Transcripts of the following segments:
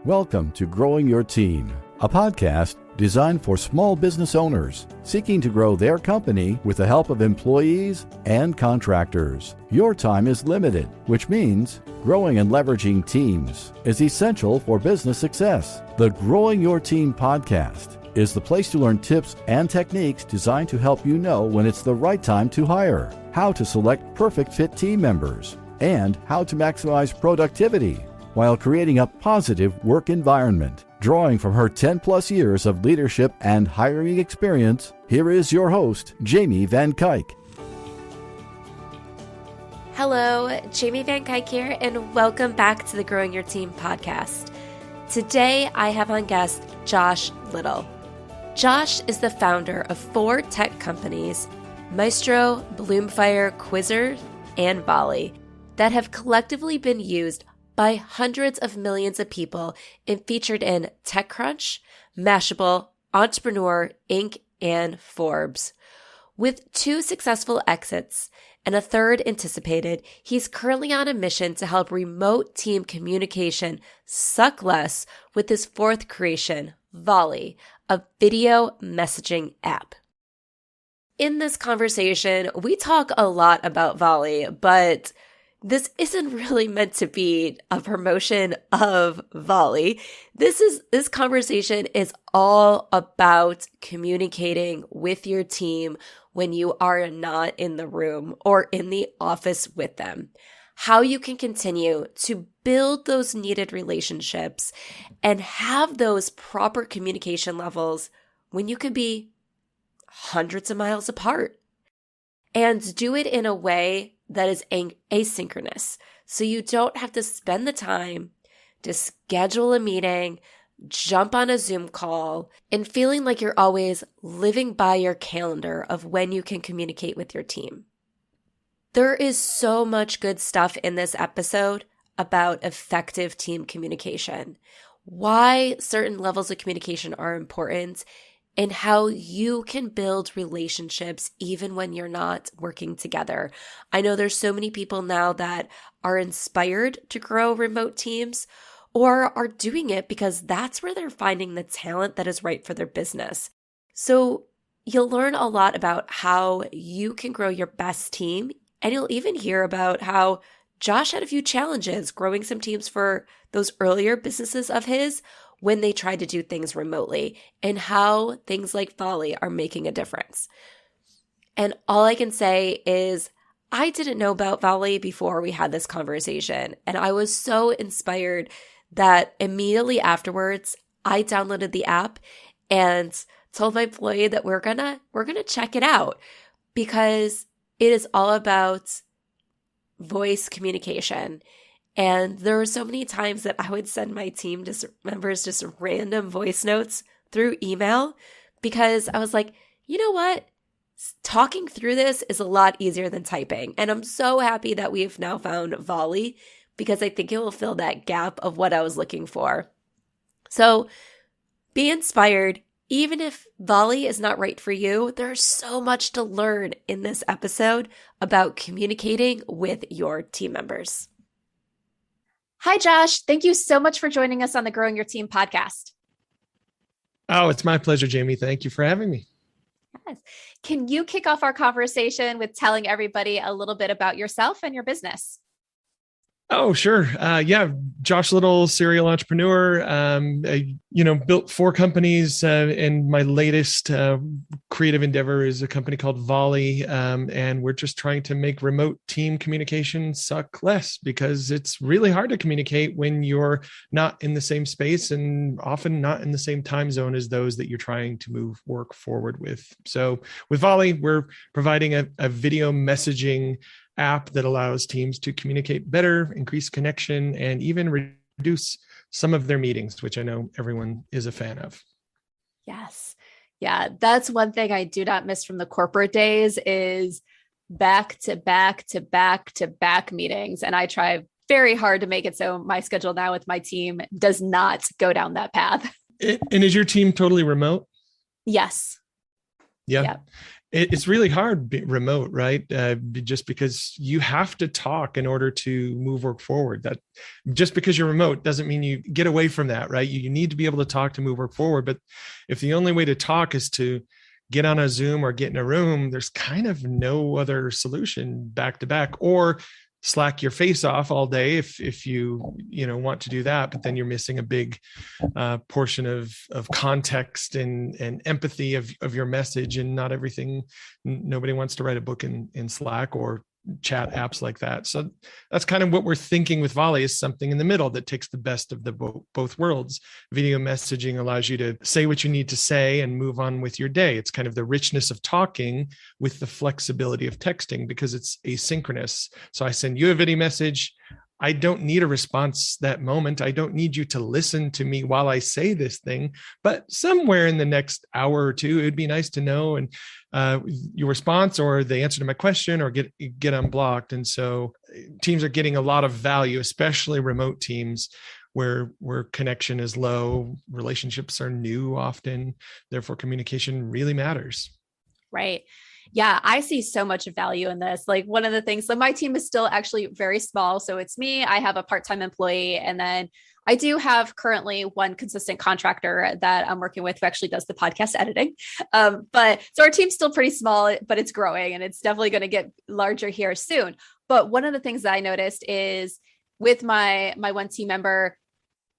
Welcome to Growing Your Team, a podcast designed for small business owners seeking to grow their company with the help of employees and contractors. Your time is limited, which means growing and leveraging teams is essential for business success. The Growing Your Team podcast is the place to learn tips and techniques designed to help you know when it's the right time to hire, how to select perfect fit team members, and how to maximize productivity while creating a positive work environment. Drawing from her 10-plus years of leadership and hiring experience, here is your host, Jamie Van Kuyk. Hello, Jamie Van Kuyk here, and welcome back to the Growing Your Team podcast. Today, I have on guest Josh Little. Josh is the founder of 4 tech companies, Maestro, Bloomfire, Quizzer, and Volley, that have collectively been used by hundreds of millions of people and featured in TechCrunch, Mashable, Entrepreneur, Inc., and Forbes. With 2 successful exits and a third anticipated, he's currently on a mission to help remote team communication suck less with his 4th creation, Volley, a video messaging app. In this conversation, we talk a lot about Volley, but this isn't really meant to be a promotion of Volley. This conversation is all about communicating with your team when you are not in the room or in the office with them. How you can continue to build those needed relationships and have those proper communication levels when you could be hundreds of miles apart. And do it in a way that is asynchronous. So you don't have to spend the time to schedule a meeting, jump on a Zoom call, and feeling like you're always living by your calendar of when you can communicate with your team. There is so much good stuff in this episode about effective team communication, why certain levels of communication are important, and how you can build relationships even when you're not working together. I know there's so many people now that are inspired to grow remote teams or are doing it because that's where they're finding the talent that is right for their business. So you'll learn a lot about how you can grow your best team, and you'll even hear about how Josh had a few challenges growing some teams for those earlier businesses of his when they tried to do things remotely, and how things like Volley are making a difference. And all I can say is I didn't know about Volley before we had this conversation, and I was so inspired that immediately afterwards, I downloaded the app and told my employee that we're gonna check it out because it is all about voice communication. And there were so many times that I would send my team members just random voice notes through email because I was like, you know what? Talking through this is a lot easier than typing. And I'm so happy that we've now found Volley because I think it will fill that gap of what I was looking for. So be inspired. Even if Volley is not right for you, there's so much to learn in this episode about communicating with your team members. Hi, Josh. Thank you so much for joining us on the Growing Your Team podcast. Oh, it's my pleasure, Jamie. Thank you for having me. Yes. Can you kick off our conversation with telling everybody a little bit about yourself and your business? Oh, sure. Josh Little, serial entrepreneur. I, built 4 companies, and my latest creative endeavor is a company called Volley, and we're just trying to make remote team communication suck less because it's really hard to communicate when you're not in the same space and often not in the same time zone as those that you're trying to move work forward with. So with Volley, we're providing a video messaging app that allows teams to communicate better, increase connection, and even reduce some of their meetings, which I know everyone is a fan of. Yes. Yeah. That's one thing I do not miss from the corporate days is back to back to back to back meetings. And I try very hard to make it so my schedule now with my team does not go down that path. And is your team totally remote? Yes. Yeah. Yep. It's really hard being remote, right? Just because you have to talk in order to move work forward. That just because you're remote doesn't mean you get away from that, right? You need to be able to talk to move work forward. But if the only way to talk is to get on a Zoom or get in a room, there's kind of no other solution back to back, or slack your face off all day if you want to do that, but then you're missing a big portion of context and empathy of your message, and not everything. Nobody wants to write a book in Slack or chat apps like that. So that's kind of what we're thinking with Volley, is something in the middle that takes the best of the both worlds. Video messaging allows you to say what you need to say and move on with your day. It's kind of the richness of talking with the flexibility of texting, because it's asynchronous. So I send you a video message. I don't need a response that moment. I don't need you to listen to me while I say this thing, but somewhere in the next hour or two, it'd be nice to know and your response or the answer to my question, or get unblocked. And so teams are getting a lot of value, especially remote teams where connection is low, relationships are new often, therefore communication really matters. Right. Yeah, I see so much value in this. Like, one of the things, so my team is still actually very small. So it's me, I have a part-time employee, and then I do have currently one consistent contractor that I'm working with who actually does the podcast editing. But so our team's still pretty small, but it's growing, and it's definitely going to get larger here soon. But one of the things that I noticed is with my one team member,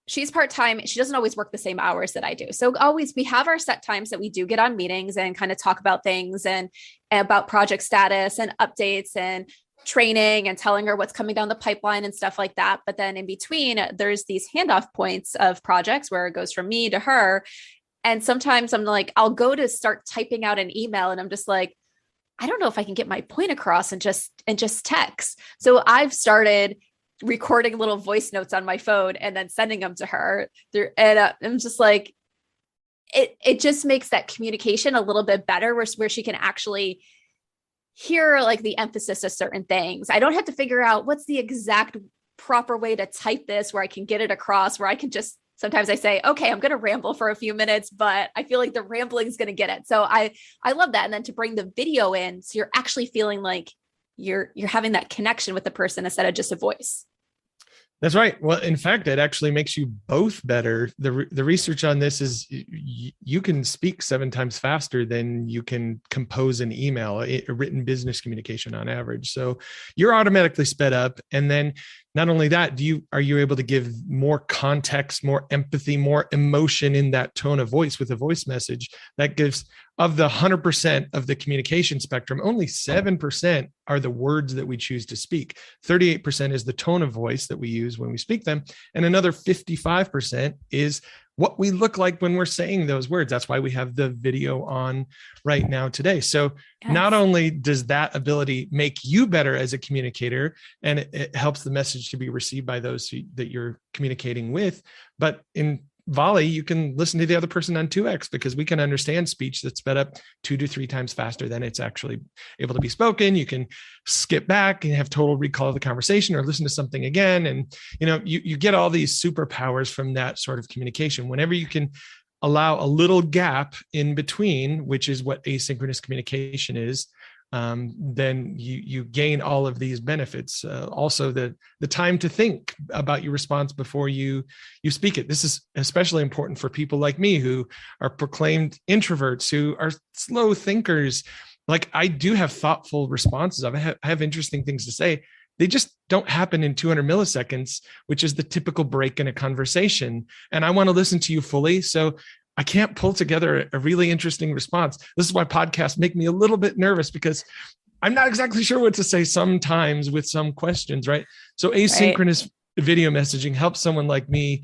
she's part-time. She doesn't always work the same hours that I do. So we have our set times that we do get on meetings and kind of talk about things and about project status and updates and training and telling her what's coming down the pipeline and stuff like that. But then in between, there's these handoff points of projects where it goes from me to her. And sometimes I'm like, I'll go to start typing out an email, and I'm just like, I don't know if I can get my point across and just text. So I've started recording little voice notes on my phone and then sending them to her. And I'm just like, it just makes that communication a little bit better, where she can actually hear like the emphasis of certain things. I don't have to figure out what's the exact proper way to type this where I can get it across, where I can just, sometimes I say, okay, I'm going to ramble for a few minutes, but I feel like the rambling is going to get it. So I love that. And then to bring the video in, so you're actually feeling like you're having that connection with the person instead of just a voice. That's right. Well, in fact, it actually makes you both better. The research on this is you can speak 7 times faster than you can compose an email, a written business communication on average. So you're automatically sped up. And then not only that, are you able to give more context, more empathy, more emotion in that tone of voice with a voice message that gives, of the 100% of the communication spectrum, only 7% are the words that we choose to speak. 38% is the tone of voice that we use when we speak them. And another 55% is what we look like when we're saying those words. That's why we have the video on right now today. So Not only does that ability make you better as a communicator, and it helps the message to be received by those that you're communicating with, but in Volley, you can listen to the other person on 2x, because we can understand speech that's sped up 2 to 3 times faster than it's actually able to be spoken. You can skip back and have total recall of the conversation, or listen to something again. And, you get all these superpowers from that sort of communication. Whenever you can allow a little gap in between, which is what asynchronous communication is, then you gain all of these benefits. Also, the time to think about your response before you speak it. This is especially important for people like me, who are proclaimed introverts, who are slow thinkers. Like, I do have thoughtful responses. I have interesting things to say. They just don't happen in 200 milliseconds, which is the typical break in a conversation. And I want to listen to you fully. So I can't pull together a really interesting response. This is why podcasts make me a little bit nervous, because I'm not exactly sure what to say sometimes with some questions, right? So asynchronous video messaging helps someone like me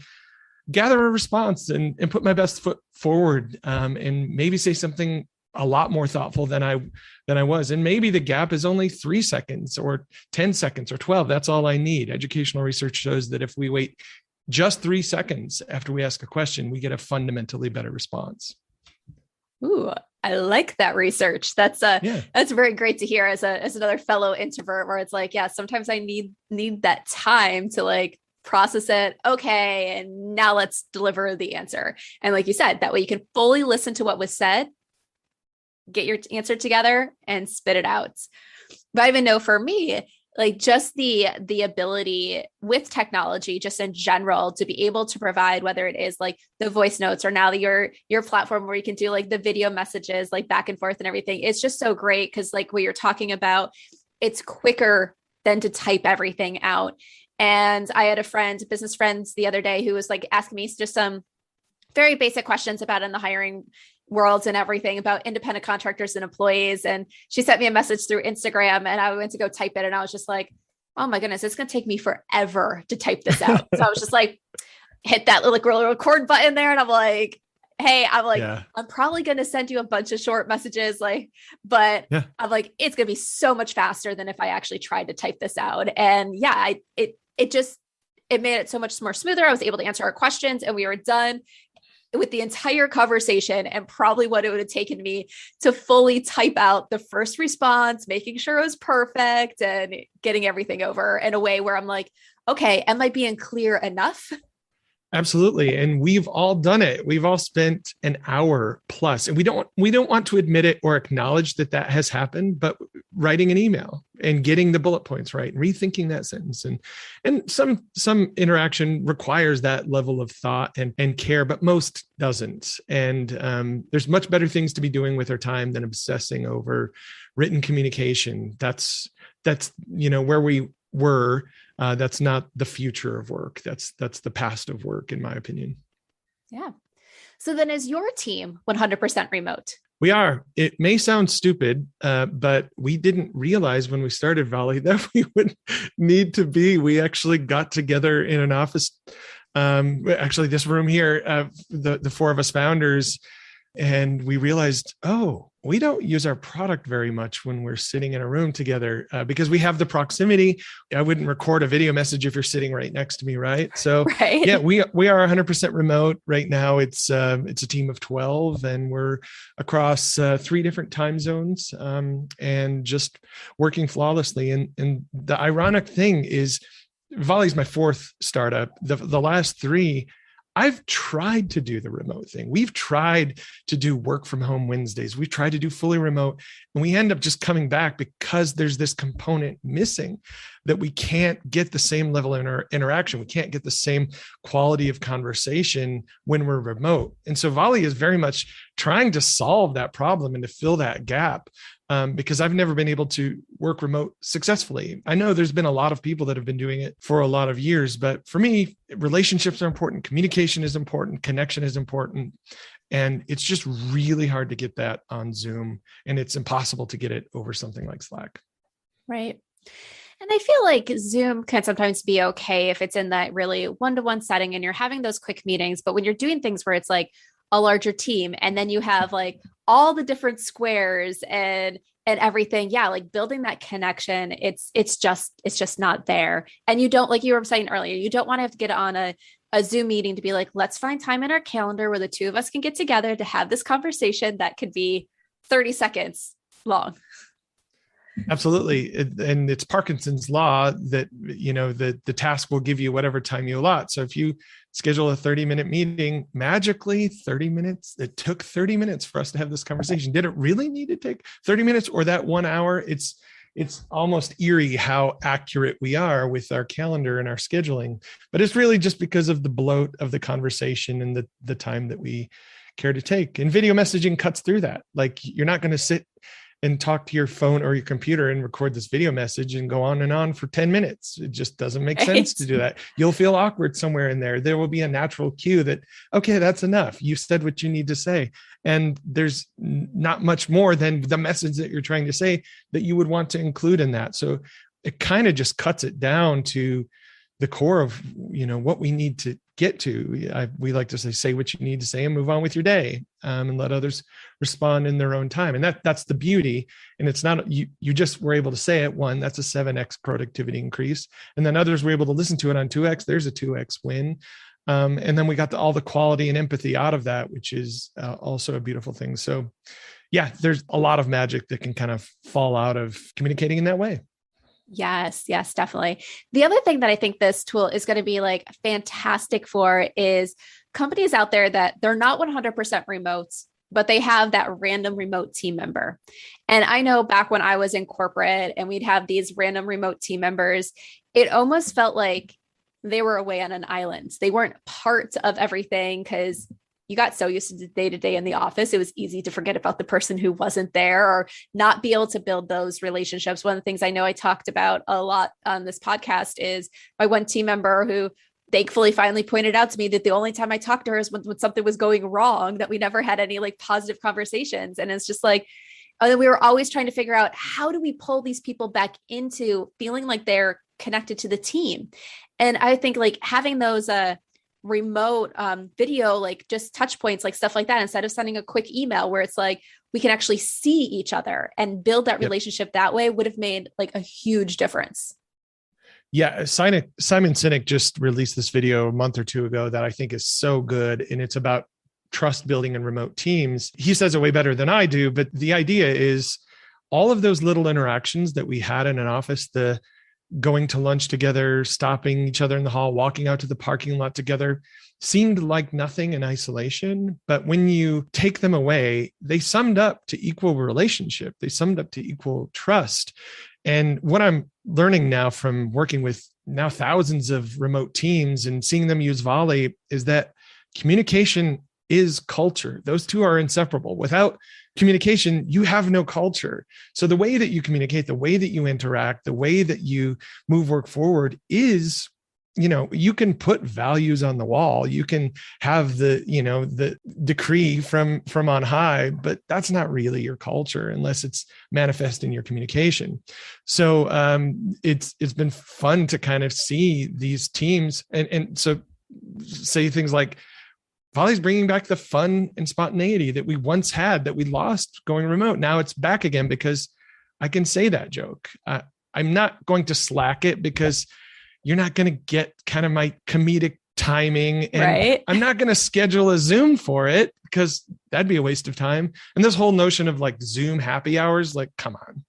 gather a response and put my best foot forward, and maybe say something a lot more thoughtful than I was. And maybe the gap is only 3 seconds or 10 seconds or 12. That's all I need. Educational research shows that if we wait just 3 seconds after we ask a question, we get a fundamentally better response. Ooh, I like that research. That's very great to hear as another fellow introvert, where it's like, sometimes I need that time to like process it. Okay. And now let's deliver the answer. And like you said, that way you can fully listen to what was said, get your answer together and spit it out. But I even know for me, like just the ability with technology, just in general, to be able to provide, whether it is like the voice notes or now your platform where you can do like the video messages, like back and forth and everything. It's just so great. Cause like what you're talking about, it's quicker than to type everything out. And I had a friend, business friends the other day who was like asking me just some very basic questions about in the hiring worlds and everything about independent contractors and employees. And she sent me a message through Instagram and I went to go type it. And I was just like, oh my goodness, it's going to take me forever to type this out. So I was just like, hit that little record button there. And I'm like, hey, I'm probably going to send you a bunch of short messages, but I'm like, it's going to be so much faster than if I actually tried to type this out. And it made it so much more smoother. I was able to answer our questions and we were done with the entire conversation, and probably what it would have taken me to fully type out the first response, making sure it was perfect and getting everything over in a way where I'm like, okay, am I being clear enough? Absolutely. And we've all done it. We've all spent an hour plus, and we don't want to admit it or acknowledge that has happened, but writing an email and getting the bullet points right and rethinking that sentence. And some interaction requires that level of thought and care, but most doesn't. And there's much better things to be doing with our time than obsessing over written communication. That's where we were. That's not the future of work. That's the past of work, in my opinion. Yeah. So then is your team 100% remote? We are. It may sound stupid, but we didn't realize when we started Volley that we would need to be. We actually got together in an office, actually this room here, the four of us founders, and we realized, we don't use our product very much when we're sitting in a room together because we have the proximity. I wouldn't record a video message if you're sitting right next to me, right? So right. Yeah, we are 100% remote right now. It's a team of 12, and we're across 3 different time zones and just working flawlessly. And the ironic thing is, Volley's my 4th startup. The last 3. I've tried to do the remote thing. We've tried to do work from home Wednesdays. We've tried to do fully remote, and we end up just coming back because there's this component missing that we can't get the same level of interaction. We can't get the same quality of conversation when we're remote. And so Volley is very much trying to solve that problem and to fill that gap. Because I've never been able to work remote successfully. I know there's been a lot of people that have been doing it for a lot of years, but for me, relationships are important. Communication is important. Connection is important. And it's just really hard to get that on Zoom, and it's impossible to get it over something like Slack. Right. And I feel like Zoom can sometimes be okay if it's in that really one-to-one setting and you're having those quick meetings. But when you're doing things where it's like a larger team, and then you have like all the different squares and everything. Yeah. Like building that connection, it's just not there. And you don't, like you were saying earlier, you don't want to have to get on a Zoom meeting to be like, let's find time in our calendar where the 2 of us can get together to have this conversation that could be 30 seconds long. Absolutely. And it's Parkinson's law that, the task will give you whatever time you allot. So if you schedule a 30-minute meeting, magically 30 minutes, it took 30 minutes for us to have this conversation. Did it really need to take 30 minutes or that 1 hour? It's almost eerie how accurate we are with our calendar and our scheduling, but it's really just because of the bloat of the conversation and the time that we care to take. And video messaging cuts through that. Like, you're not going to sit and talk to your phone or your computer and record this video message and go on and on for 10 minutes. It just doesn't make sense to do that. You'll feel awkward somewhere in there. There will be a natural cue that, okay, that's enough. You said what you need to say. And there's not much more than the message that you're trying to say that you would want to include in that. So it kind of just cuts it down to the core of, what we need to get to. We like to say what you need to say and move on with your day, and let others respond in their own time. And that's the beauty. And it's not, you just were able to say it. 1, that's a 7x productivity increase. And then others were able to listen to it on 2x. There's a 2x win. And then we got all the quality and empathy out of that, which is also a beautiful thing. So yeah, there's a lot of magic that can kind of fall out of communicating in that way. Yes, definitely. The other thing that I think this tool is going to be like fantastic for is companies out there that they're not 100% remote, but they have that random remote team member. And I know back when I was in corporate and we'd have these random remote team members, it almost felt like they were away on an island. They weren't part of everything because you got so used to the day-to-day in the office. It was easy to forget about the person who wasn't there or not be able to build those relationships. One of the things I know I talked about a lot on this podcast is my one team member who thankfully finally pointed out to me that the only time I talked to her is when something was going wrong, that we never had any like positive conversations. And it's just like, we were always trying to figure out, how do we pull these people back into feeling like they're connected to the team? And I think like having those remote video, like just touch points, like stuff like that, instead of sending a quick email where it's like, we can actually see each other and build that relationship that way, would have made like a huge difference. Yeah. Simon Sinek just released this video a month or two ago that I think is so good. And it's about trust building in remote teams. He says it way better than I do, but the idea is all of those little interactions that we had in an office, the going to lunch together, stopping each other in the hall, walking out to the parking lot together, seemed like nothing in isolation. But when you take them away, they summed up to equal relationship. They summed up to equal trust. And what I'm learning now from working with now thousands of remote teams and seeing them use Volley is that communication is culture. Those two are inseparable. Without communication, you have no culture. So the way that you communicate, the way that you interact, the way that you move work forward is, you can put values on the wall. You can have the decree from on high, but that's not really your culture unless it's manifest in your communication. So it's been fun to kind of see these teams and so say things like, Volley's bringing back the fun and spontaneity that we once had, that we lost going remote. Now it's back again because I can say that joke. I'm not going to slack it because you're not going to get kind of my comedic timing. And right. I'm not going to schedule a Zoom for it because that'd be a waste of time. And this whole notion of like Zoom happy hours, like, come on,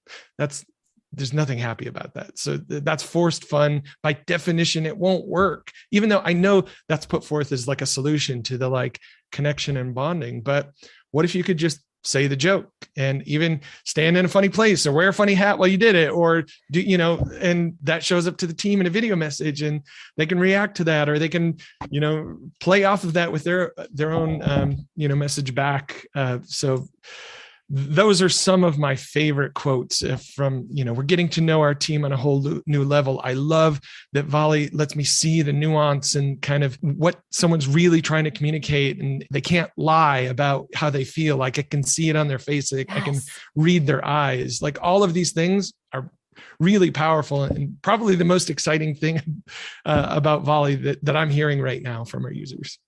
there's nothing happy about that. So that's forced fun. By definition, it won't work, even though I know that's put forth as like a solution to the like connection and bonding. But what if you could just say the joke and even stand in a funny place or wear a funny hat while you did it, or do, and that shows up to the team in a video message and they can react to that, or they can, play off of that with their own, message back. So those are some of my favorite quotes from, we're getting to know our team on a whole new level. I love that Volley lets me see the nuance and kind of what someone's really trying to communicate. And they can't lie about how they feel. Like I can see it on their face. Yes. I can read their eyes. Like all of these things are really powerful and probably the most exciting thing about Volley that I'm hearing right now from our users.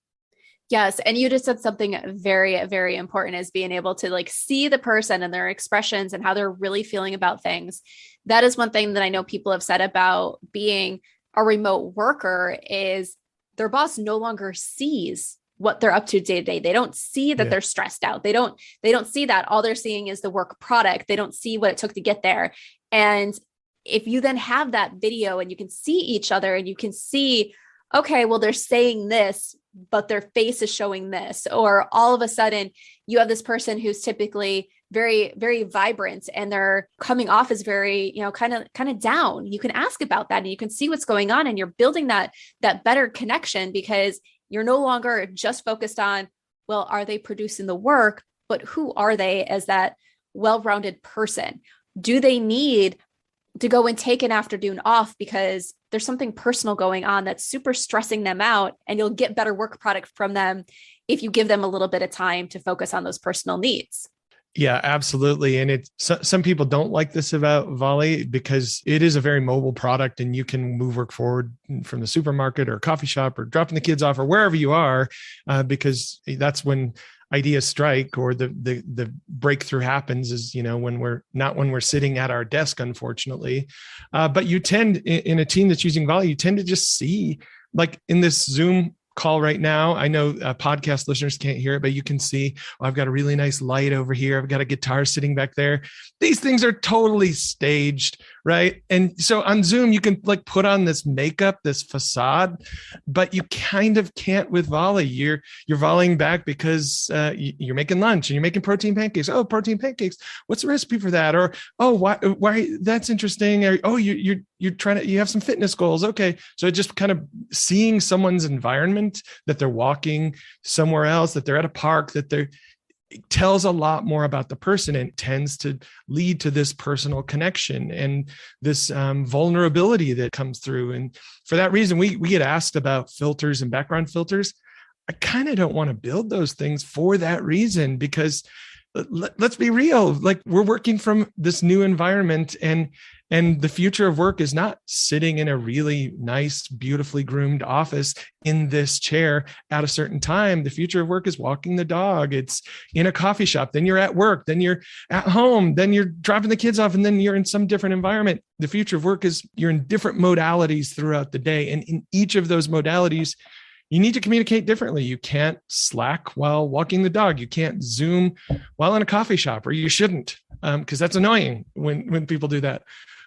Yes. And you just said something very, very important, is being able to like see the person and their expressions and how they're really feeling about things. That is one thing that I know people have said about being a remote worker is their boss no longer sees what they're up to day to day. They don't see that they're stressed out. They don't see that. All they're seeing is the work product. They don't see what it took to get there. And if you then have that video and you can see each other and you can see, okay, well, they're saying this, but their face is showing this, or all of a sudden you have this person who's typically very, very vibrant and they're coming off as very, kind of down. You can ask about that and you can see what's going on, and you're building that better connection because you're no longer just focused on, well, are they producing the work, but who are they as that well-rounded person? Do they need to go and take an afternoon off because there's something personal going on that's super stressing them out, and you'll get better work product from them if you give them a little bit of time to focus on those personal needs. Yeah, absolutely. And some people don't like this about Volley because it is a very mobile product and you can move work forward from the supermarket or coffee shop or dropping the kids off or wherever you are, because that's when ideas strike or the breakthrough happens, is, when we're sitting at our desk, unfortunately. But you tend, in a team that's using Volley, you tend to just see, like in this Zoom call right now, I know podcast listeners can't hear it, but you can see, I've got a really nice light over here. I've got a guitar sitting back there. These things are totally staged, right? And so on Zoom, you can like put on this makeup, this facade, but you kind of can't with volley. You're volleying back because you're making lunch and you're making protein pancakes. Oh, protein pancakes. What's the recipe for that? Or, oh, why that's interesting. Or, oh, you're trying to, you have some fitness goals. Okay. So just kind of seeing someone's environment, that they're walking somewhere else, that they're at a park, that they're, it tells a lot more about the person, and tends to lead to this personal connection and this vulnerability that comes through. And for that reason, we get asked about filters and background filters. I kind of don't want to build those things for that reason, because let's be real, like we're working from this new environment, and the future of work is not sitting in a really nice, beautifully groomed office in this chair at a certain time. The future of work is walking the dog. It's in a coffee shop. Then you're at work. Then you're at home. Then you're dropping the kids off, and then you're in some different environment. The future of work is you're in different modalities throughout the day. And in each of those modalities, you need to communicate differently. You can't Slack while walking the dog. You can't Zoom while in a coffee shop, or you shouldn't, because that's annoying when people do that.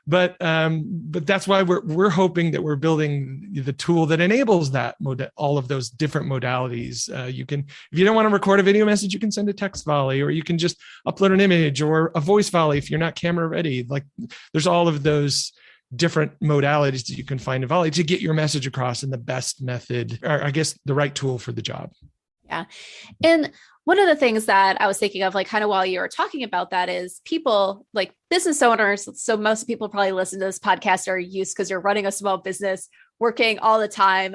But that's why we're hoping that we're building the tool that enables that all of those different modalities. You can, if you don't want to record a video message, you can send a text volley, or you can just upload an image or a voice volley if you're not camera ready. Like there's all of those different modalities that you can find in volley to get your message across in the best method, or I guess the right tool for the job. Yeah. And one of the things that I was thinking of, like kind of while you were talking about that, is people like business owners. So most people probably listen to this podcast are used because you're running a small business, working all the time.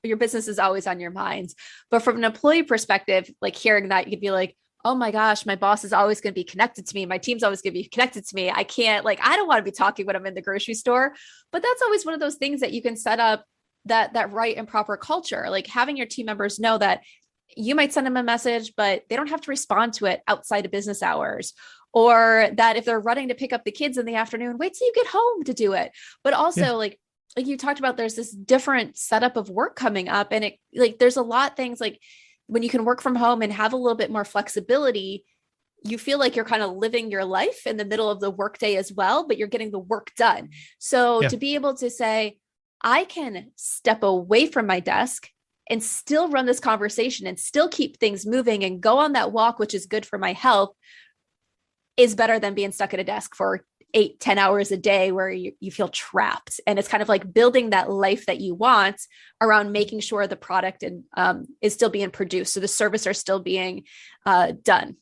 Your business is always on your minds. But from an employee perspective, like hearing that, you could be like, oh my gosh, my boss is always going to be connected to me. My team's always going to be connected to me. I can't, like, I don't want to be talking when I'm in the grocery store. But that's always one of those things that you can set up that right and proper culture, like having your team members know that you might send them a message, but they don't have to respond to it outside of business hours. Or that if they're running to pick up the kids in the afternoon, wait till you get home to do it. But also like you talked about, there's this different setup of work coming up, and it like, there's a lot things like, when you can work from home and have a little bit more flexibility, you feel like you're kind of living your life in the middle of the workday as well, but you're getting the work done. So to be able to say, I can step away from my desk and still run this conversation and still keep things moving and go on that walk, which is good for my health, is better than being stuck at a desk for 8-10 hours a day where you feel trapped. And it's kind of like building that life that you want around making sure the product is still being produced. So the service are still being done.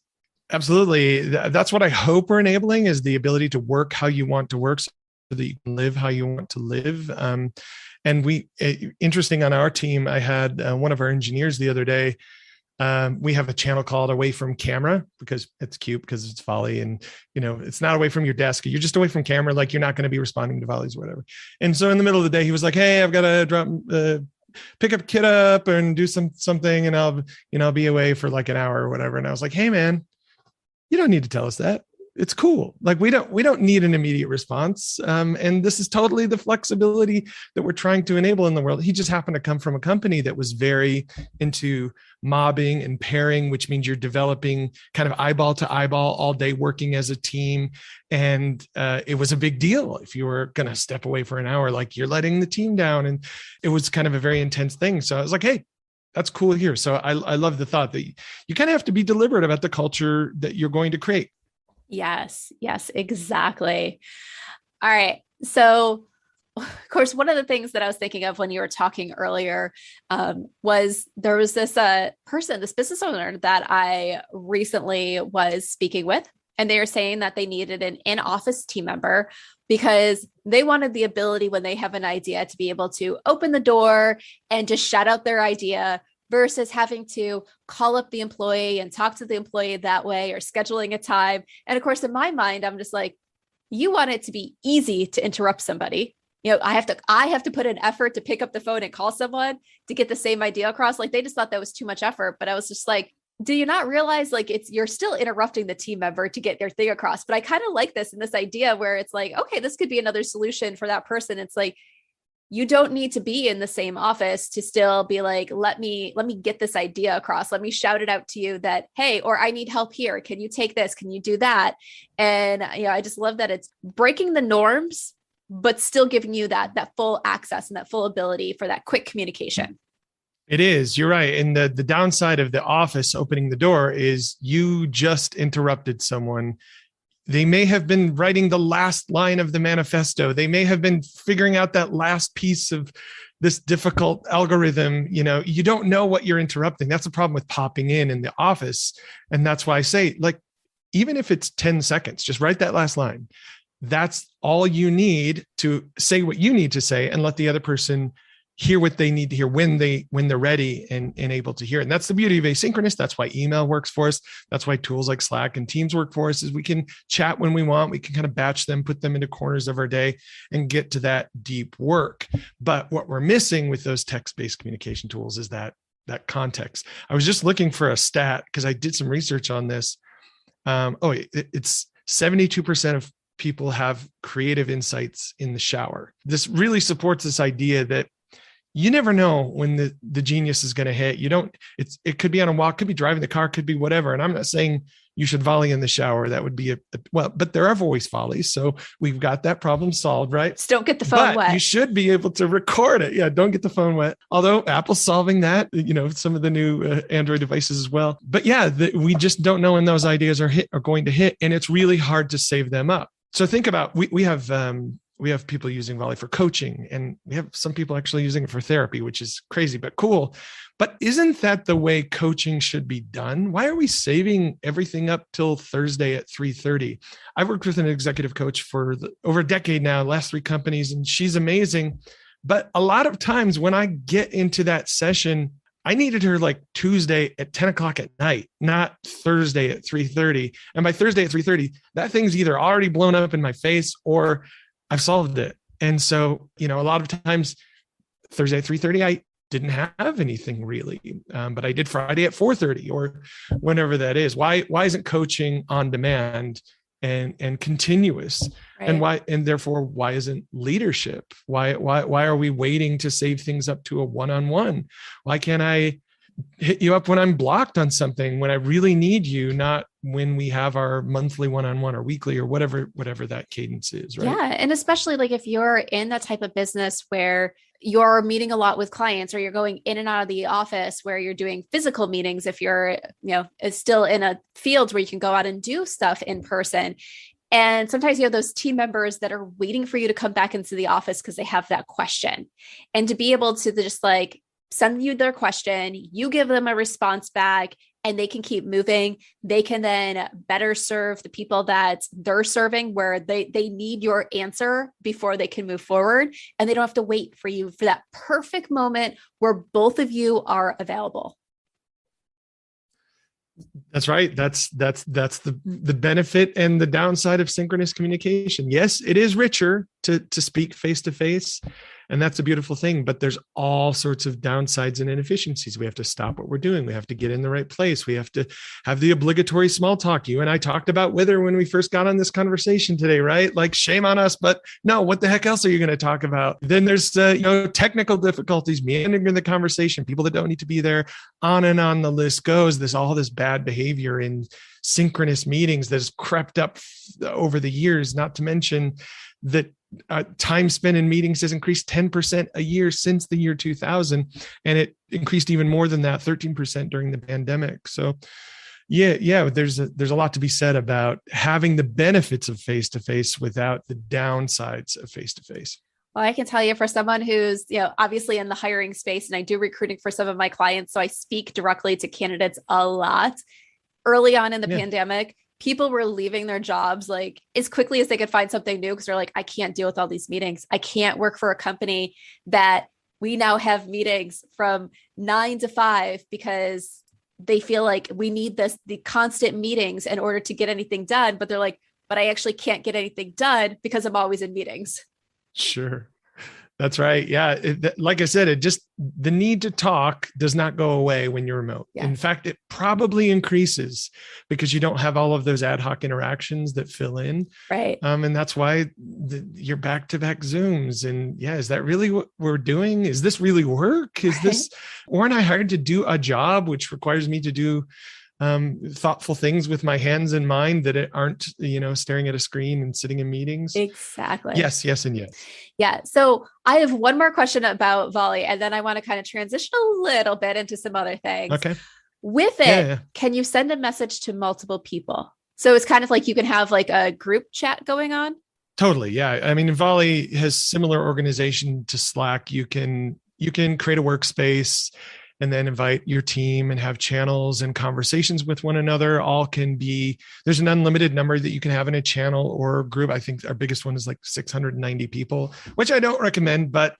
Absolutely. That's what I hope we're enabling, is the ability to work how you want to work so that you can live how you want to live. And interesting on our team, I had one of our engineers the other day. We have a channel called Away from Camera, because it's cute, because it's volley, and it's not away from your desk. You're just away from camera, like you're not going to be responding to volleys or whatever. And so in the middle of the day, he was like, "Hey, I've got to pick up kid up and do something, and I'll be away for like an hour or whatever." And I was like, "Hey, man, you don't need to tell us that. It's cool. Like we don't need an immediate response. And this is totally the flexibility that we're trying to enable in the world." He just happened to come from a company that was very into mobbing and pairing, which means you're developing kind of eyeball to eyeball all day, working as a team. And it was a big deal if you were going to step away for an hour, like you're letting the team down. And it was kind of a very intense thing. So I was like, hey, that's cool here. So I love the thought that you kind of have to be deliberate about the culture that you're going to create. Yes, exactly. All right. So, of course, one of the things that I was thinking of when you were talking earlier was there was this this business owner that I recently was speaking with, and they were saying that they needed an in-office team member because they wanted the ability when they have an idea to be able to open the door and just shout out their idea, versus having to call up the employee and talk to the employee that way, or scheduling a time. And of course, in my mind, I'm just like, you want it to be easy to interrupt somebody. I have to put an effort to pick up the phone and call someone to get the same idea across. Like they just thought that was too much effort. But I was just like, do you not realize like you're still interrupting the team member to get their thing across? But I kind of like this idea where it's like, okay, this could be another solution for that person. It's like, you don't need to be in the same office to still be like, let me get this idea across. Let me shout it out to you that, hey, or I need help here. Can you take this? Can you do that? And, I just love that it's breaking the norms, but still giving you that full access and that full ability for that quick communication. It is. You're right. And the downside of the office opening the door is you just interrupted someone. They may have been writing the last line of the manifesto. They may have been figuring out that last piece of this difficult algorithm. You don't know what you're interrupting. That's the problem with popping in the office. And that's why I say, like, even if it's 10 seconds, just write that last line. That's all you need to say what you need to say and let the other person hear what they need to hear when they're ready and able to hear it. And that's the beauty of asynchronous. That's why email works for us. That's why tools like Slack and Teams work for us, is we can chat when we want. We can kind of batch them, put them into corners of our day and get to that deep work. But what we're missing with those text-based communication tools is that context. I was just looking for a stat because I did some research on this. It's 72% of people have creative insights in the shower. This really supports this idea that you never know when the genius is going to hit. It could be on a walk, could be driving the car, could be whatever. And I'm not saying you should volley in the shower. That would be but there are voice volleys. So we've got that problem solved, right? Just don't get the phone wet. You should be able to record it. Yeah. Don't get the phone wet. Although Apple's solving that, some of the new Android devices as well. But yeah, we just don't know when those ideas are going to hit. And it's really hard to save them up. So think about, we have people using Volley for coaching, and we have some people actually using it for therapy, which is crazy, but cool. But isn't that the way coaching should be done? Why are we saving everything up till Thursday at 3:30? I've worked with an executive coach for over a decade now, last 3 companies, and she's amazing. But a lot of times when I get into that session, I needed her like Tuesday at 10 o'clock at night, not Thursday at 3:30. And by Thursday at 3:30, that thing's either already blown up in my face or I've solved it. And so, a lot of times Thursday at 3:30, I didn't have anything really, but I did Friday at 4:30 or whenever that is. Why isn't coaching on demand and continuous? Right. And therefore, why isn't leadership? Why are we waiting to save things up to a one-on-one? Why can't I hit you up when I'm blocked on something, when I really need you, not when we have our monthly one-on-one or weekly or whatever that cadence is, right? Yeah. And especially like if you're in that type of business where you're meeting a lot with clients, or you're going in and out of the office where you're doing physical meetings, if you're, still in a field where you can go out and do stuff in person. And sometimes you have those team members that are waiting for you to come back into the office because they have that question. And to be able to just like send you their question, you give them a response back, and they can keep moving. They can then better serve the people that they're serving, where they need your answer before they can move forward. And they don't have to wait for you for that perfect moment where both of you are available. That's right. That's the benefit and the downside of synchronous communication. Yes, it is richer to speak face to face, and that's a beautiful thing, but there's all sorts of downsides and inefficiencies. We have to stop what we're doing. We have to get in the right place. We have to have the obligatory small talk. You and I talked about whether when we first got on this conversation today, right? Like, shame on us, but no, what the heck else are you going to talk about? Then there's technical difficulties, meandering in the conversation, people that don't need to be there, on and on the list goes. All this bad behavior in synchronous meetings that has crept up over the years, not to mention that time spent in meetings has increased 10% a year since the year 2000. And it increased even more than that, 13% during the pandemic. So yeah, there's a lot to be said about having the benefits of face-to-face without the downsides of face-to-face. Well, I can tell you, for someone who's, obviously in the hiring space, and I do recruiting for some of my clients, so I speak directly to candidates a lot. Early on in the pandemic, people were leaving their jobs like as quickly as they could find something new, because they're like, I can't deal with all these meetings. I can't work for a company that we now have meetings from 9 to 5 because they feel like we need the constant meetings in order to get anything done. But they're like, but I actually can't get anything done because I'm always in meetings. Sure. That's right. Yeah. Like I said, the need to talk does not go away when you're remote. Yeah. In fact, it probably increases because you don't have all of those ad hoc interactions that fill in. Right. And that's why you're back-to-back Zooms. And yeah, is that really what we're doing? Is this really work? Is this, or am I hired to do a job which requires me to do thoughtful things with my hands and mind that aren't, staring at a screen and sitting in meetings? Exactly. Yes, and yes. Yeah. So I have one more question about Volley, and then I want to kind of transition a little bit into some other things. Okay. With it, Can you send a message to multiple people? So it's kind of like you can have like a group chat going on. Totally. Yeah. I mean, Volley has similar organization to Slack. You can create a workspace and then invite your team and have channels and conversations with one another. There's an unlimited number that you can have in a channel or group. I think our biggest one is like 690 people, which I don't recommend, but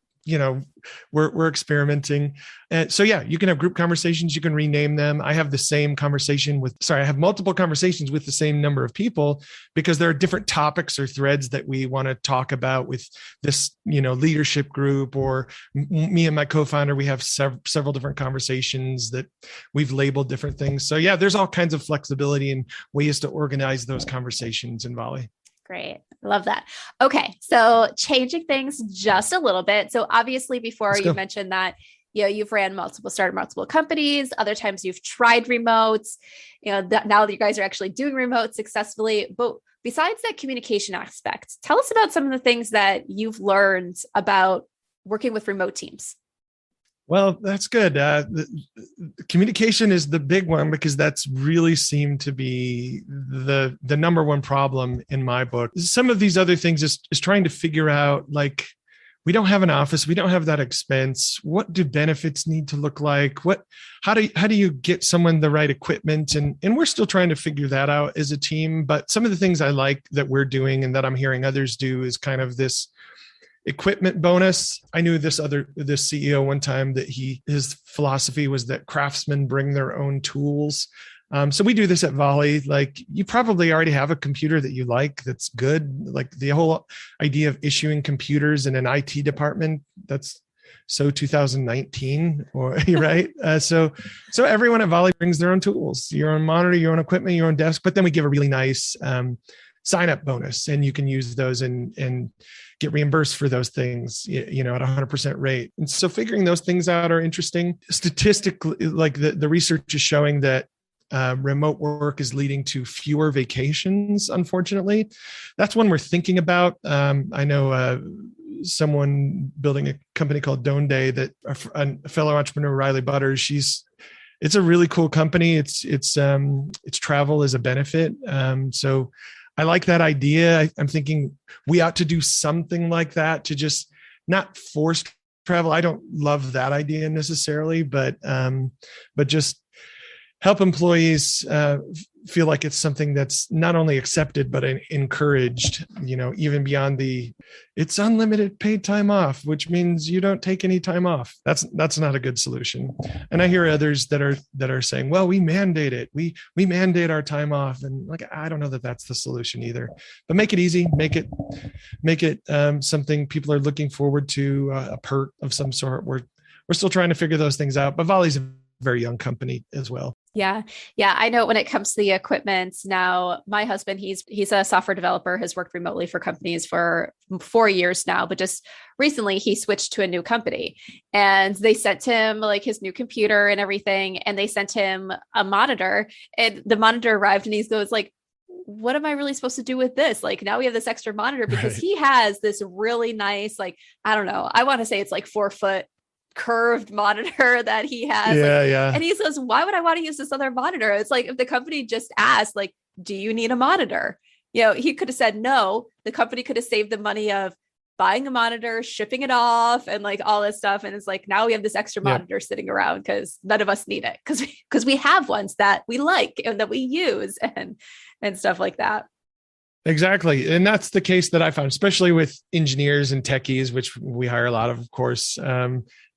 we're experimenting. And so, yeah, you can have group conversations. You can rename them. I have I have multiple conversations with the same number of people because there are different topics or threads that we want to talk about with this, leadership group, or me and my co-founder, we have several different conversations that we've labeled different things. So yeah, there's all kinds of flexibility and ways to organize those conversations in Volley. Great. Love that. Okay. So changing things just a little bit. So obviously before you mentioned that, you've started multiple companies. Other times you've tried remotes, now that you guys are actually doing remote successfully. But besides that communication aspect, tell us about some of the things that you've learned about working with remote teams. Well, that's good. The communication is the big one because that's really seemed to be the number one problem in my book. Some of these other things is trying to figure out, like, we don't have an office, we don't have that expense. What do benefits need to look like? How do you get someone the right equipment? And we're still trying to figure that out as a team. But some of the things I like that we're doing and that I'm hearing others do is kind of this equipment bonus. I knew this CEO one time that his philosophy was that craftsmen bring their own tools. So we do this at Volley. Like, you probably already have a computer that you like, that's good. Like, the whole idea of issuing computers in an IT department, that's so 2019, or right? So everyone at Volley brings their own tools, your own monitor, your own equipment, your own desk, but then we give a really nice sign up bonus, and you can use those and get reimbursed for those things, at 100% rate. And so figuring those things out are interesting. Statistically, like the research is showing that remote work is leading to fewer vacations, unfortunately. That's one we're thinking about. I know someone building a company called Done Day, that a fellow entrepreneur, Riley Butters, it's a really cool company. It's travel as a benefit. So I like that idea. I'm thinking we ought to do something like that to just not force travel. I don't love that idea necessarily, but just help employees feel like it's something that's not only accepted, but encouraged, even beyond it's unlimited paid time off, which means you don't take any time off. That's not a good solution. And I hear others that are saying, well, we mandate it. We mandate our time off. And like, I don't know that that's the solution either, but make it easy, make it something people are looking forward to, a perk of some sort. We're still trying to figure those things out, but Volley's a very young company as well. Yeah. I know when it comes to the equipment now, my husband, he's a software developer, has worked remotely for companies for 4 years now, but just recently he switched to a new company, and they sent him like his new computer and everything. And they sent him a monitor, and the monitor arrived, and he goes like, what am I really supposed to do with this? Like, now we have this extra monitor because he has this really nice, like, I don't know, I want to say it's like 4-foot curved monitor that he has. Yeah. And he says, why would I want to use this other monitor? It's like, if the company just asked, like, do you need a monitor? He could have said no. The company could have saved the money of buying a monitor, shipping it off, and like all this stuff. And it's like, now we have this extra monitor sitting around because none of us need it, because we have ones that we like and that we use and stuff like that. Exactly. And that's the case that I found, especially with engineers and techies, which we hire a lot of course.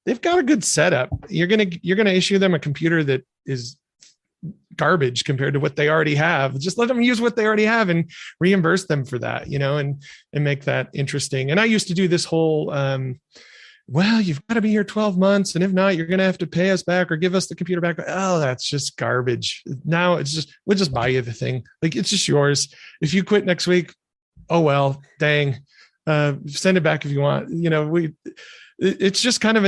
They've got a good setup. You're going to issue them a computer that is garbage compared to what they already have. Just let them use what they already have and reimburse them for that, and make that interesting. And I used to do this whole, well, you've got to be here 12 months. And if not, you're going to have to pay us back or give us the computer back. Oh, that's just garbage. Now it's just, we'll just buy you the thing. Like, it's just yours. If you quit next week, oh, well, dang, send it back if you want. It's just kind of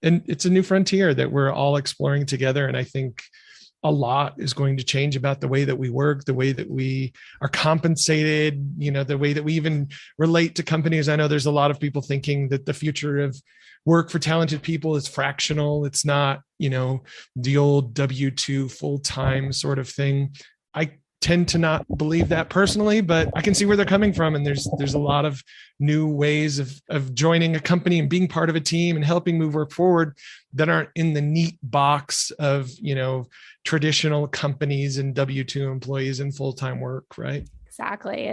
it's a new frontier that we're all exploring together. And I think a lot is going to change about the way that we work, the way that we are compensated, the way that we even relate to companies. I know there's a lot of people thinking that the future of work for talented people is fractional. It's not, the old W-2 full-time sort of thing. I tend to not believe that personally, but I can see where they're coming from. And there's a lot of new ways of joining a company and being part of a team and helping move work forward that aren't in the neat box of, traditional companies and W-2 employees and full-time work, right? Exactly.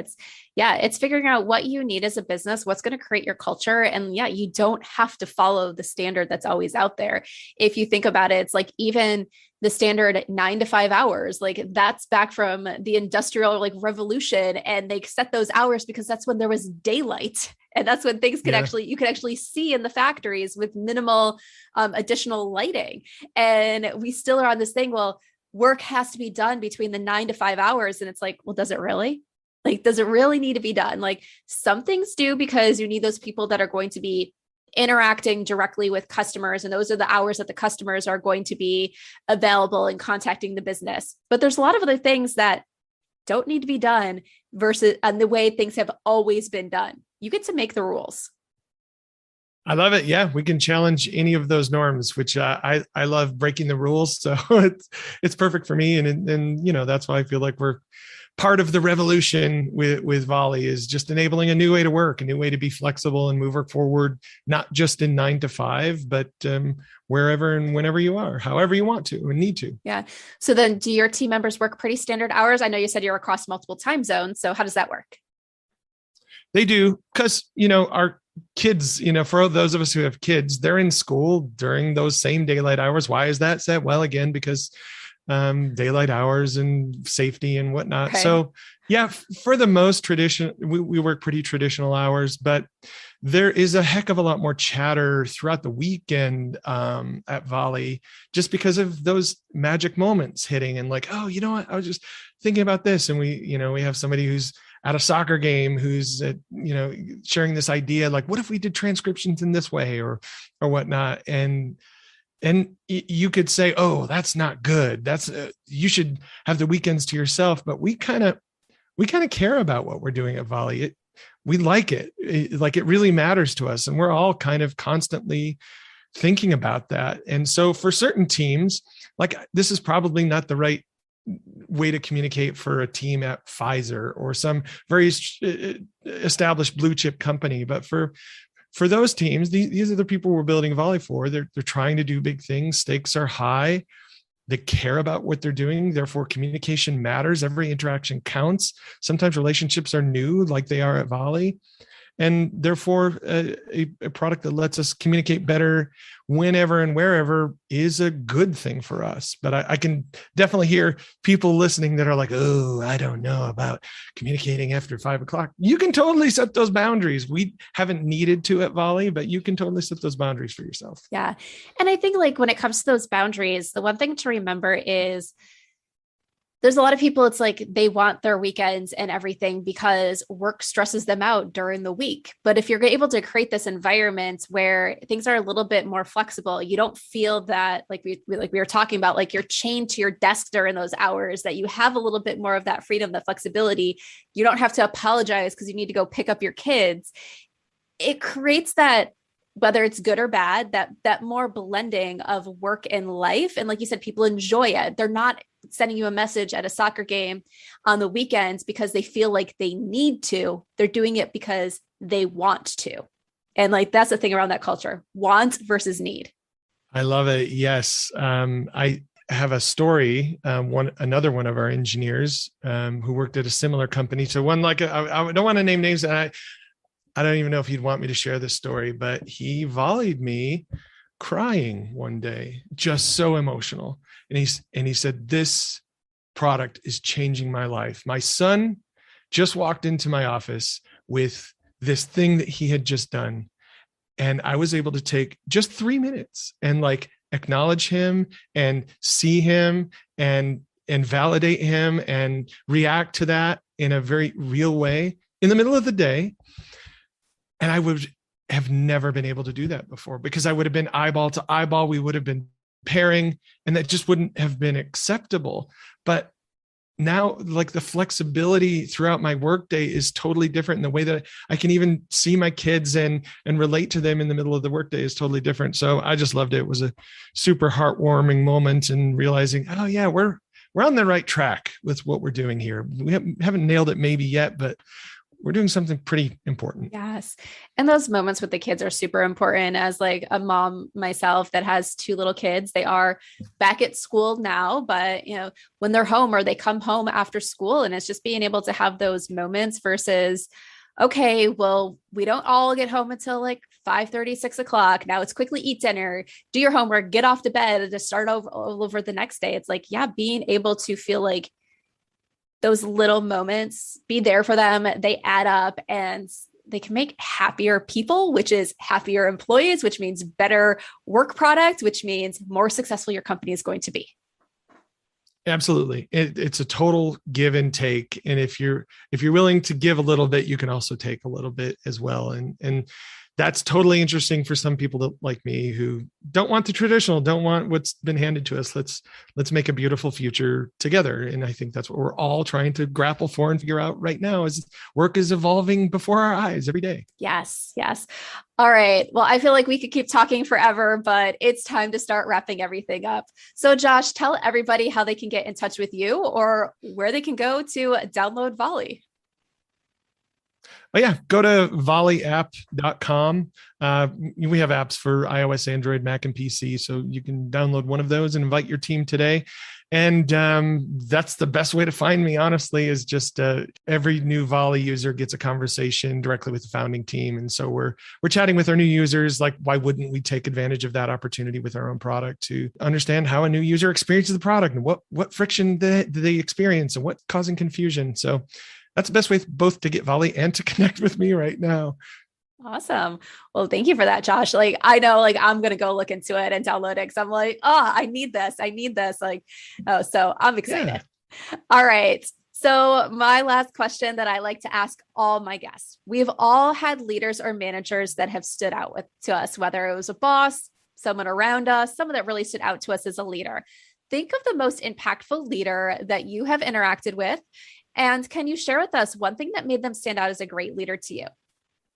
It's figuring out what you need as a business, what's going to create your culture. And you don't have to follow the standard that's always out there. If you think about it, it's like even the standard 9 to 5 hours, like that's back from the industrial revolution. And they set those hours because that's when there was daylight. And that's when things you could actually see in the factories with minimal additional lighting. And we still are on this thing. Well, work has to be done between the 9 to 5 hours. And it's like, well, does it really? Does it really need to be done? Some things do, because you need those people that are going to be interacting directly with customers. And those are the hours that the customers are going to be available and contacting the business. But there's a lot of other things that don't need to be done versus the way things have always been done. You get to make the rules. I love it. Yeah, we can challenge any of those norms, which I love breaking the rules. So it's perfect for me. And that's why I feel like we're part of the revolution with Volley, is just enabling a new way to work, a new way to be flexible and move work forward, not just in 9 to 5, but wherever and whenever you are, however you want to and need to. Yeah. So then do your team members work pretty standard hours? I know you said you're across multiple time zones. So how does that work? They do, because, our kids, for those of us who have kids, they're in school during those same daylight hours. Why is that said? Well, again, because daylight hours and safety and whatnot. Okay. So yeah, for the most tradition, we work pretty traditional hours, but there is a heck of a lot more chatter throughout the weekend at Volley, just because of those magic moments hitting and oh, you know what? I was just thinking about this. And we have somebody who's at a soccer game who's sharing this idea, what if we did transcriptions in this way or whatnot. And you could say, oh, that's not good. That's you should have the weekends to yourself. But we kind of care about what we're doing at Volley. We like it. It really matters to us. And we're all kind of constantly thinking about that. And so for certain teams, this is probably not the right way to communicate for a team at Pfizer or some very established blue chip company. But for those teams, these are the people we're building Volley for. They're trying to do big things. Stakes are high. They care about what they're doing. Therefore, communication matters. Every interaction counts. Sometimes relationships are new, like they are at Volley. And therefore, a product that lets us communicate better whenever and wherever is a good thing for us. But I can definitely hear people listening that are like, oh, I don't know about communicating after 5 o'clock. You can totally set those boundaries. We haven't needed to at Volley, but you can totally set those boundaries for yourself. Yeah. And I think when it comes to those boundaries, the one thing to remember is there's a lot of people, it's they want their weekends and everything because work stresses them out during the week. But if you're able to create this environment where things are a little bit more flexible, you don't feel that we were talking about, you're chained to your desk during those hours, that you have a little bit more of that freedom, that flexibility. You don't have to apologize because you need to go pick up your kids. It creates that, whether it's good or bad, that more blending of work and life. And like you said, people enjoy it. They're not sending you a message at a soccer game on the weekends because they feel like they need to. They're doing it because they want to. And that's the thing around that culture, want versus need. I love it. Yes. I have a story. Another one of our engineers who worked at a similar company. So one, I don't want to name names, and I don't even know if he'd want me to share this story, but he volleyed me crying one day, just so emotional. And he said, "This product is changing my life. My son just walked into my office with this thing that he had just done. And I was able to take just 3 minutes and like acknowledge him and see him and validate him and react to that in a very real way in the middle of the day." And I would have never been able to do that before, because I would have been eyeball to eyeball. We would have been pairing, and that just wouldn't have been acceptable. But now, like, the flexibility throughout my workday is totally different. And the way that I can even see my kids and relate to them in the middle of the workday is totally different. So I just loved it. It was a super heartwarming moment, and realizing, oh yeah, we're on the right track with what we're doing here. We haven't nailed it maybe yet, but we're doing something pretty important. Yes. And those moments with the kids are super important. As like a mom myself that has 2 little kids, they are back at school now, but when they're home or they come home after school, and it's just being able to have those moments versus, okay, well, we don't all get home until like 5:30, 6 o'clock. Now it's quickly eat dinner, do your homework, get off to bed, and just start all over the next day. It's like, yeah, being able to feel like those little moments, be there for them, they add up, and they can make happier people, which is happier employees, which means better work product, which means more successful your company is going to be. Absolutely. It's a total give and take. And if you're willing to give a little bit, you can also take a little bit as well. And that's totally interesting for some people that, like me, who don't want the traditional, don't want what's been handed to us. Let's make a beautiful future together. And I think that's what we're all trying to grapple for and figure out right now, as work is evolving before our eyes every day. Yes. Yes. All right. Well, I feel like we could keep talking forever, but it's time to start wrapping everything up. So Josh, tell everybody how they can get in touch with you or where they can go to download Volley. Oh yeah, go to volleyapp.com. We have apps for iOS, Android, Mac, and PC, so you can download one of those and invite your team today. And that's the best way to find me, honestly, is just every new Volley user gets a conversation directly with the founding team. And so we're chatting with our new users. Like, why wouldn't we take advantage of that opportunity with our own product to understand how a new user experiences the product and what friction do they experience and what's causing confusion. So that's the best way both to get Volley and to connect with me right now. Awesome. Well, thank you for that, Josh. Like, I know, like, I'm going to go look into it and download it, because I'm like, oh, I need this. Like, oh, so I'm excited. Yeah. All right. So my last question that I like to ask all my guests, we've all had leaders or managers that have stood out to us, whether it was a boss, someone around us, someone that really stood out to us as a leader. Think of the most impactful leader that you have interacted with. And can you share with us one thing that made them stand out as a great leader to you?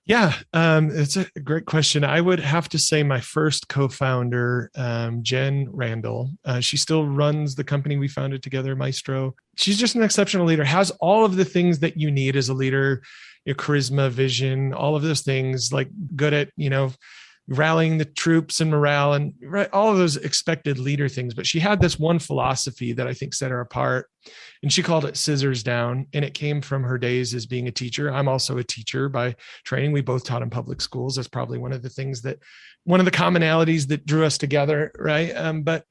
Yeah, it's a great question. I would have to say my first co-founder, Jen Randall. She still runs the company we founded together, Maestro. She's just an exceptional leader, has all of the things that you need as a leader, your charisma, vision, all of those things, like good at, rallying the troops and morale and all of those expected leader things. But she had this one philosophy that I think set her apart, and she called it scissors down. And it came from her days as being a teacher. I'm also a teacher by training. We both taught in public schools. That's probably one of the commonalities that drew us together. Right. But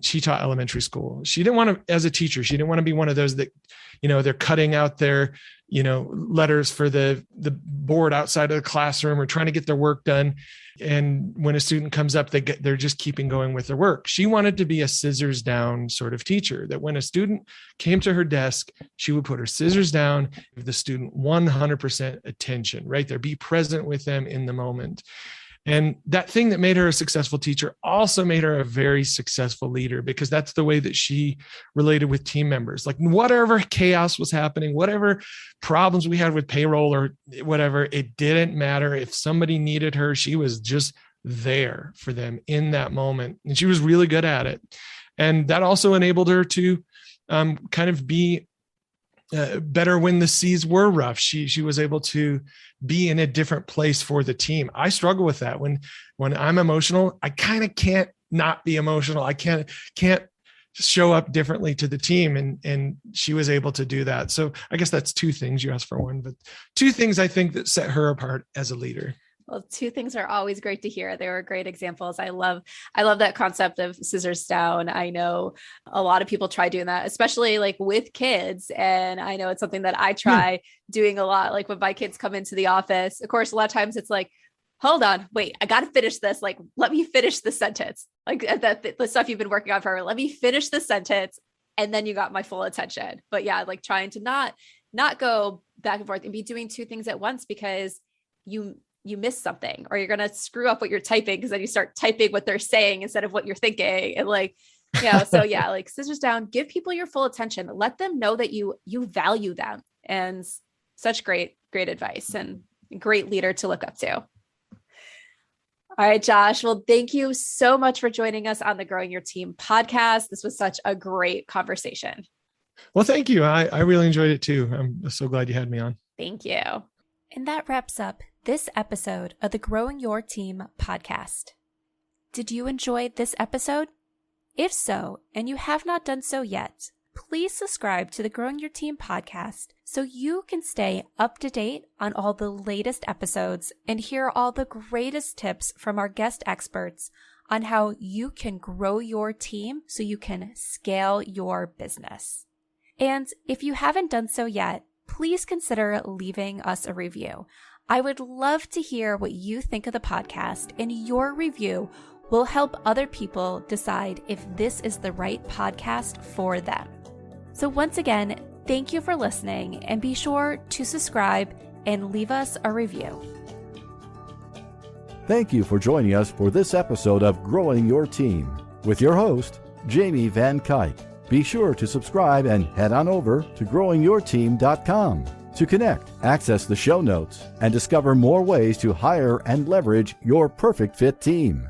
she taught elementary school. She didn't want to, as a teacher, she didn't want to be one of those that, they're cutting out their, letters for the board outside of the classroom or trying to get their work done. And when a student comes up, they're just keeping going with their work. She wanted to be a scissors down sort of teacher, that when a student came to her desk, she would put her scissors down, give the student 100% attention, right there, be present with them in the moment. And that thing that made her a successful teacher also made her a very successful leader, because that's the way that she related with team members. Like, whatever chaos was happening, whatever problems we had with payroll or whatever, it didn't matter. If somebody needed her, she was just there for them in that moment. And she was really good at it. And that also enabled her to kind of be better when the seas were rough. She was able to be in a different place for the team. I struggle with that. When I'm emotional, I kind of can't not be emotional. I can't show up differently to the team. And she was able to do that. So I guess that's two things. You asked for one, but two things I think that set her apart as a leader. Well, two things are always great to hear. They were great examples. I love that concept of scissors down. I know a lot of people try doing that, especially like with kids. And I know it's something that I try doing a lot. Like when my kids come into the office, of course, a lot of times it's like, hold on, wait, I got to finish this. Like, let me finish the sentence. Like the stuff you've been working on forever. Let me finish the sentence. And then you got my full attention. But yeah, like trying to not go back and forth and be doing two things at once, because you miss something, or you're going to screw up what you're typing, because then you start typing what they're saying instead of what you're thinking. And like, so yeah, like scissors down, give people your full attention, let them know that you value them. And such great advice, and great leader to look up to. All right, Josh. Well, thank you so much for joining us on the Growing Your Team podcast. This was such a great conversation. Well, thank you. I really enjoyed it too. I'm so glad you had me on. Thank you. And that wraps up this episode of the Growing Your Team podcast. Did you enjoy this episode? If so, and you have not done so yet, please subscribe to the Growing Your Team podcast so you can stay up to date on all the latest episodes and hear all the greatest tips from our guest experts on how you can grow your team so you can scale your business. And if you haven't done so yet, please consider leaving us a review. I would love to hear what you think of the podcast, and your review will help other people decide if this is the right podcast for them. So once again, thank you for listening, and be sure to subscribe and leave us a review. Thank you for joining us for this episode of Growing Your Team with your host, Jamie Van Kuyk. Be sure to subscribe and head on over to growingyourteam.com to connect, access the show notes, and discover more ways to hire and leverage your perfect fit team.